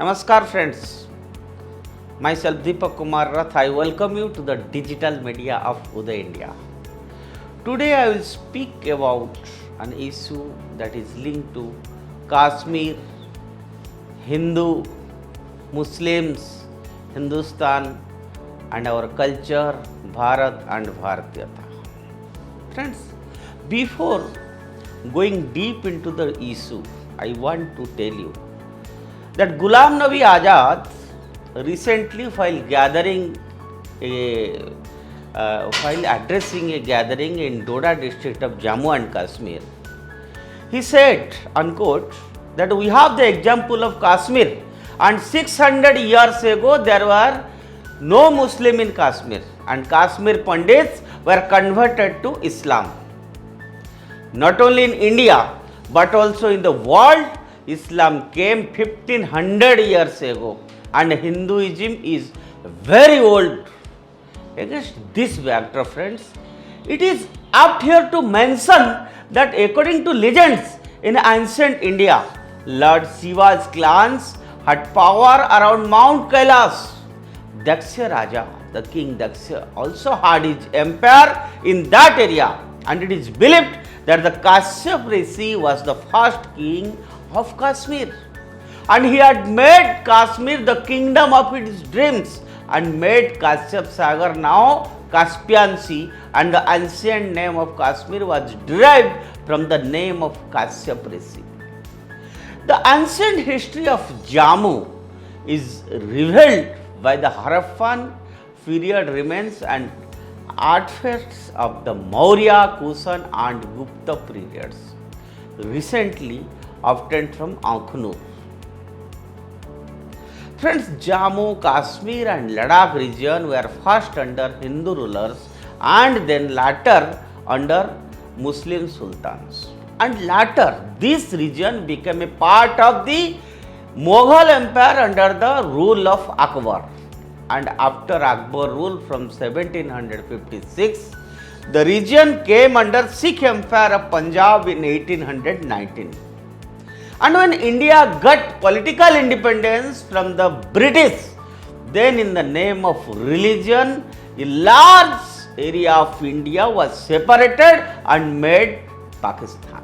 Namaskar friends, myself Deepak Kumar Rath. I welcome you to the digital media of Uday India. Today I will speak about an issue that is linked to Kashmir, Hindu, Muslims, Hindustan and our culture, Bharat and Bharatiyata. Friends, before going deep into the issue, I want to tell you that Ghulam Nabi Azad recently while addressing a gathering in Doda district of Jammu and Kashmir, he said, unquote, that we have the example of Kashmir and 600 years ago there were no Muslim in Kashmir and Kashmir Pandits were converted to Islam. Not only in India but also in the world, Islam came 1500 years ago and Hinduism is very old. Against this backdrop, friends, it is apt here to mention that according to legends in ancient India, Lord Shiva's clans had power around Mount Kailash. Daksha Raja, the king Daksha, also had his empire in that area, and it is believed that the Kashyap Rishi was the first king of Kashmir, and he had made Kashmir the kingdom of his dreams and made Kashyap Sagar now Caspian Sea, and the ancient name of Kashmir was derived from the name of Kashyap Rishi. The ancient history of Jammu is revealed by the Harappan period remains and artifacts of the Maurya, Kushan and Gupta periods, recently obtained from Ankhnur. Friends, Jammu, Kashmir and Ladakh region were first under Hindu rulers and then later under Muslim sultans. And later, this region became a part of the Mughal Empire under the rule of Akbar. And after Akbar rule from 1756, the region came under Sikh Empire of Punjab in 1819. And when India got political independence from the British, then in the name of religion, a large area of India was separated and made Pakistan.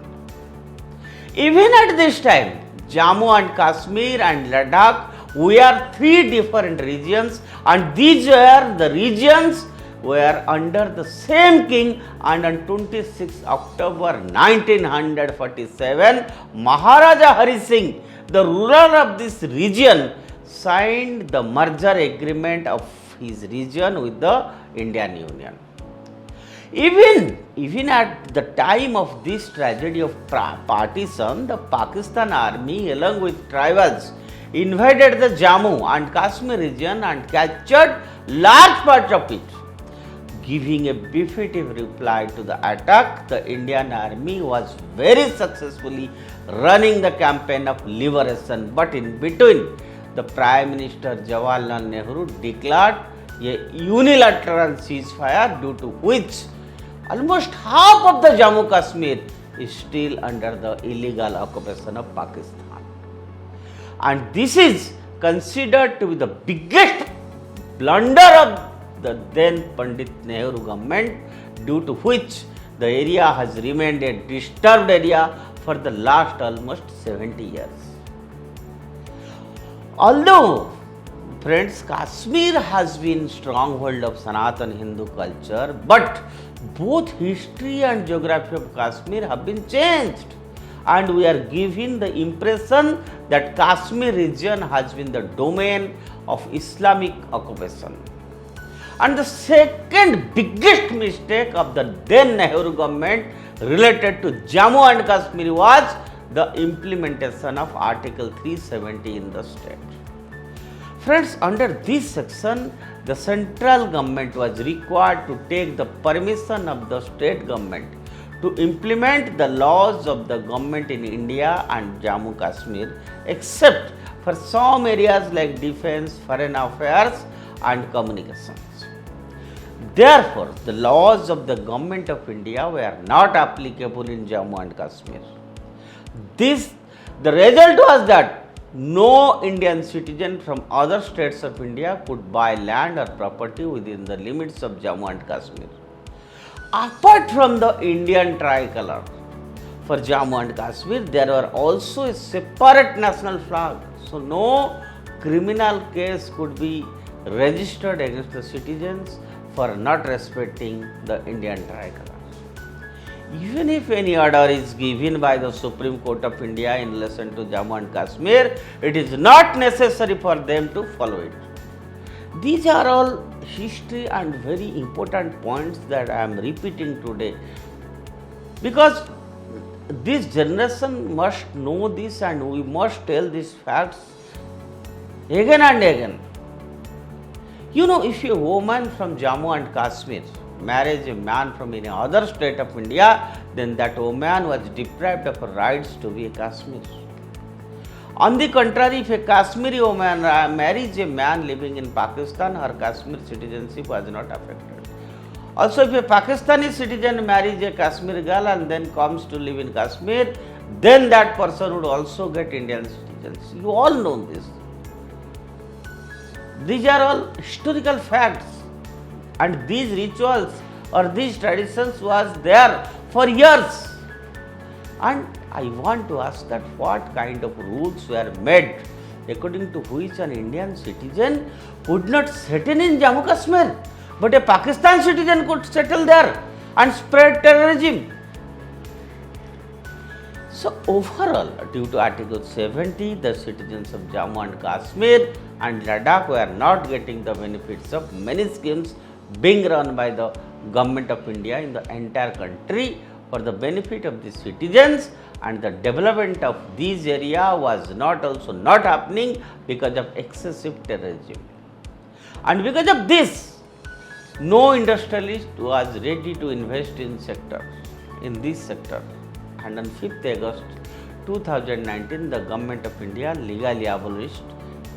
Even at this time, Jammu and Kashmir and Ladakh were three different regions, and these were the regions were under the same king, and on 26 October 1947, Maharaja Hari Singh, the ruler of this region, signed the merger agreement of his region with the Indian Union. Even at the time of this tragedy of partition, the Pakistan army along with tribals invaded the Jammu and Kashmir region and captured large part of it. Giving a definitive reply to the attack, the Indian army was very successfully running the campaign of liberation, but in between, the Prime Minister Jawaharlal Nehru declared a unilateral ceasefire, due to which almost half of the Jammu Kashmir is still under the illegal occupation of Pakistan. And this is considered to be the biggest blunder of the then Pandit Nehru government, due to which the area has remained a disturbed area for the last almost 70 years. Although, friends, Kashmir has been stronghold of Sanatana Hindu culture, but both history and geography of Kashmir have been changed, and we are given the impression that Kashmir region has been the domain of Islamic occupation. And the second biggest mistake of the then Nehru government related to Jammu and Kashmir was the implementation of Article 370 in the state. Friends, under this section, the central government was required to take the permission of the state government to implement the laws of the government in India and Jammu Kashmir, except for some areas like defense, foreign affairs and communications. Therefore, the laws of the government of India were not applicable in Jammu and Kashmir. The result was that no Indian citizen from other states of India could buy land or property within the limits of Jammu and Kashmir. Apart from the Indian tricolor for Jammu and Kashmir, there were also a separate national flag. So, no criminal case could be registered against the citizens for not respecting the Indian tricolor. Even if any order is given by the Supreme Court of India in relation to Jammu and Kashmir, it is not necessary for them to follow it. These are all history and very important points that I am repeating today, because this generation must know this and we must tell these facts again and again. You know, if a woman from Jammu and Kashmir marries a man from any other state of India, then that woman was deprived of her rights to be a Kashmiri. On the contrary, if a Kashmiri woman marries a man living in Pakistan, her Kashmir citizenship was not affected. Also, if a Pakistani citizen marries a Kashmiri girl and then comes to live in Kashmir, then that person would also get Indian citizenship. You all know this. These are all historical facts, and these rituals or these traditions was there for years. And I want to ask that what kind of rules were made according to which an Indian citizen could not settle in Jammu Kashmir, but a Pakistan citizen could settle there and spread terrorism. So overall, due to Article 70, the citizens of Jammu and Kashmir and Ladakh were not getting the benefits of many schemes being run by the government of India in the entire country for the benefit of the citizens, and the development of these area was not happening because of excessive terrorism. And because of this, no industrialist was ready to invest in this sector. And on 5th August 2019, the government of India legally abolished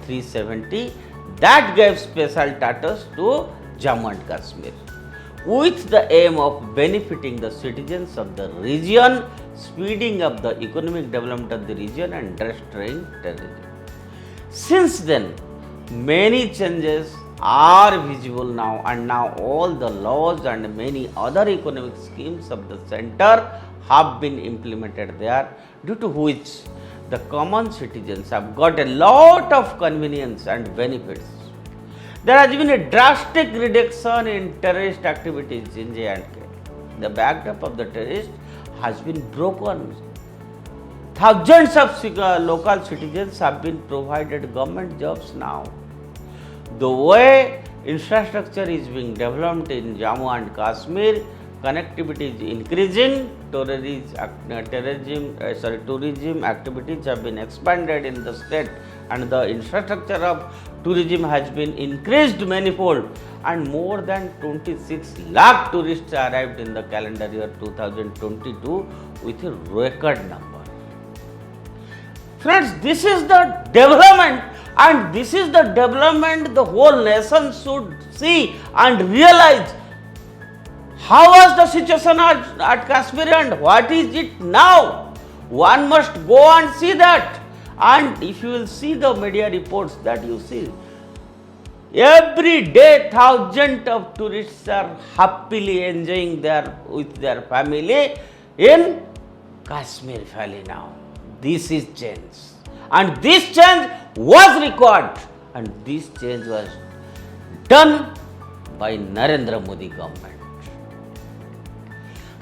370 that gave special status to Jammu and Kashmir, with the aim of benefiting the citizens of the region, speeding up the economic development of the region and destroying terrorism. Since then, many changes are visible now, and now all the laws and many other economic schemes of the center have been implemented there, due to which the common citizens have got a lot of convenience and benefits. There has been a drastic reduction in terrorist activities in J&K. The backdrop of the terrorists has been broken. Thousands of local citizens have been provided government jobs now. The way infrastructure is being developed in Jammu and Kashmir, connectivity is increasing, tourism activities have been expanded in the state, and the infrastructure of tourism has been increased manifold, and more than 26 lakh tourists arrived in the calendar year 2022 with a record number. Friends, this is the development, and this is the development the whole nation should see and realize. How was the situation at Kashmir and what is it now? One must go and see that. And if you will see the media reports that you see, every day thousands of tourists are happily enjoying with their family in Kashmir Valley now. This is change. And this change was required, and this change was done by Narendra Modi government.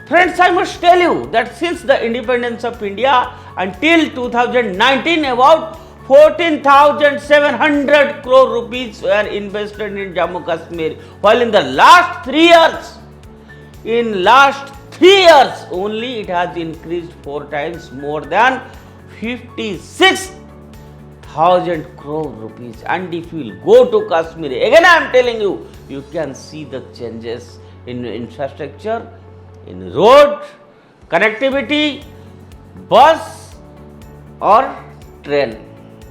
Friends, I must tell you that since the independence of India until 2019, about 14,700 crore rupees were invested in Jammu Kashmir, while in the last 3 years, only it has increased 4 times, more than 56,000 crore rupees. And if you will go to Kashmir, again I am telling you, you can see the changes in infrastructure, in road, connectivity, bus or train,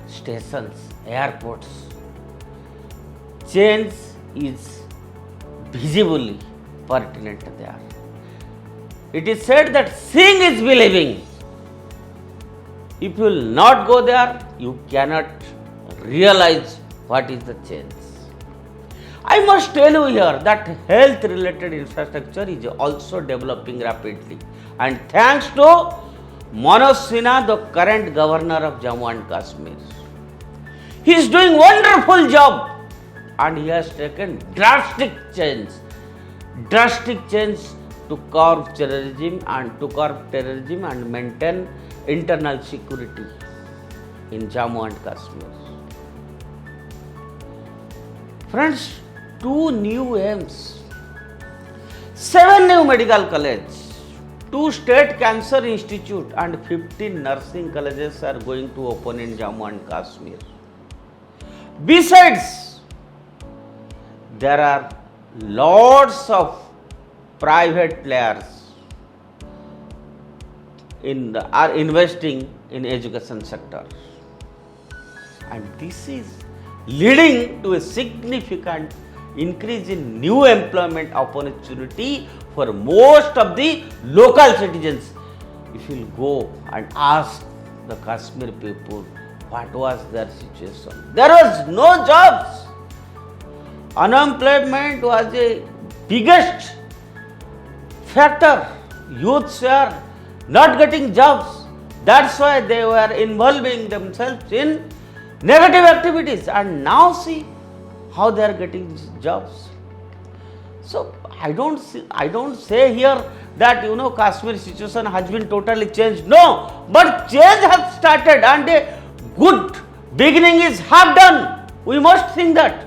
stations, airports. Change is visibly pertinent there. It is said that seeing is believing. If you will not go there, you cannot realize what is the change. I must tell you here that health related infrastructure is also developing rapidly, and thanks to Manoj Sinha, the current governor of Jammu and Kashmir. He is doing wonderful job and he has taken drastic change to curb terrorism and maintain internal security in Jammu and Kashmir. Friends, 2 new aims, 7 new medical colleges, 2 state cancer institute and 15 nursing colleges are going to open in Jammu and Kashmir. Besides, there are lots of private players are investing in education sector, and this is leading to a significant increase in new employment opportunity for most of the local citizens. If you go and ask the Kashmir people what was their situation, there was no jobs. Unemployment was a biggest factor. Youths were not getting jobs. That's why they were involving themselves in negative activities, and now see how they are getting jobs. So I don't say here that Kashmir situation has been totally changed. No, but change has started and a good beginning is half done. We must think that.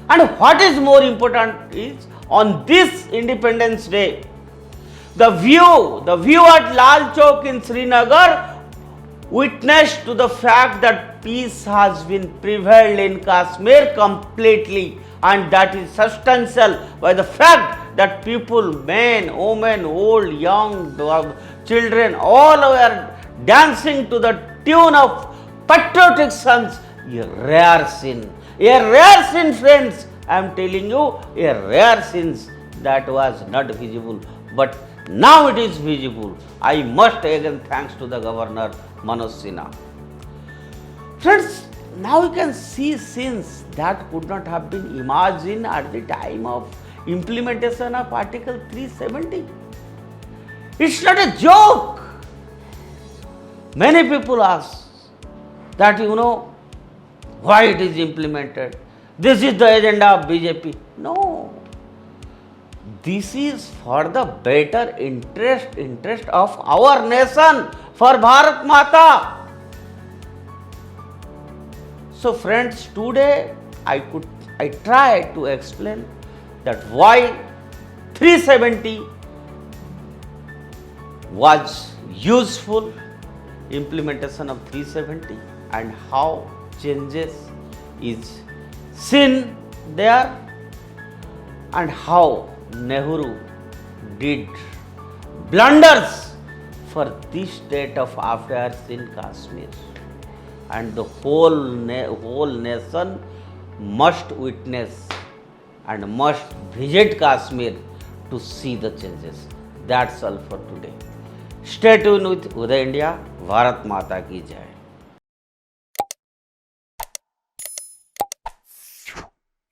And what is more important is on this Independence Day, the view at Lal Chowk in Srinagar witnessed to the fact that peace has been prevailed in Kashmir completely, and that is substantial by the fact that people, men, women, old, young, children, all were dancing to the tune of patriotic songs. A rare scene, friends. I am telling you, a rare scene that was not visible, but now it is visible. I must again thanks to the Governor Manoj Sinha. Friends, now you can see scenes that could not have been imagined at the time of implementation of Article 370. It's not a joke. Many people ask that why it is implemented. This is the agenda of BJP. No. This is for the better interest of our nation, for Bharat Mata. So friends, today I try to explain that why 370 was useful, implementation of 370, and how changes is seen there, and how Nehru did blunders for this state of affairs in Kashmir, and the whole nation must witness and must visit Kashmir to see the changes. That's all for today. Stay tuned with Uday India. Bharat Mata ki Jai.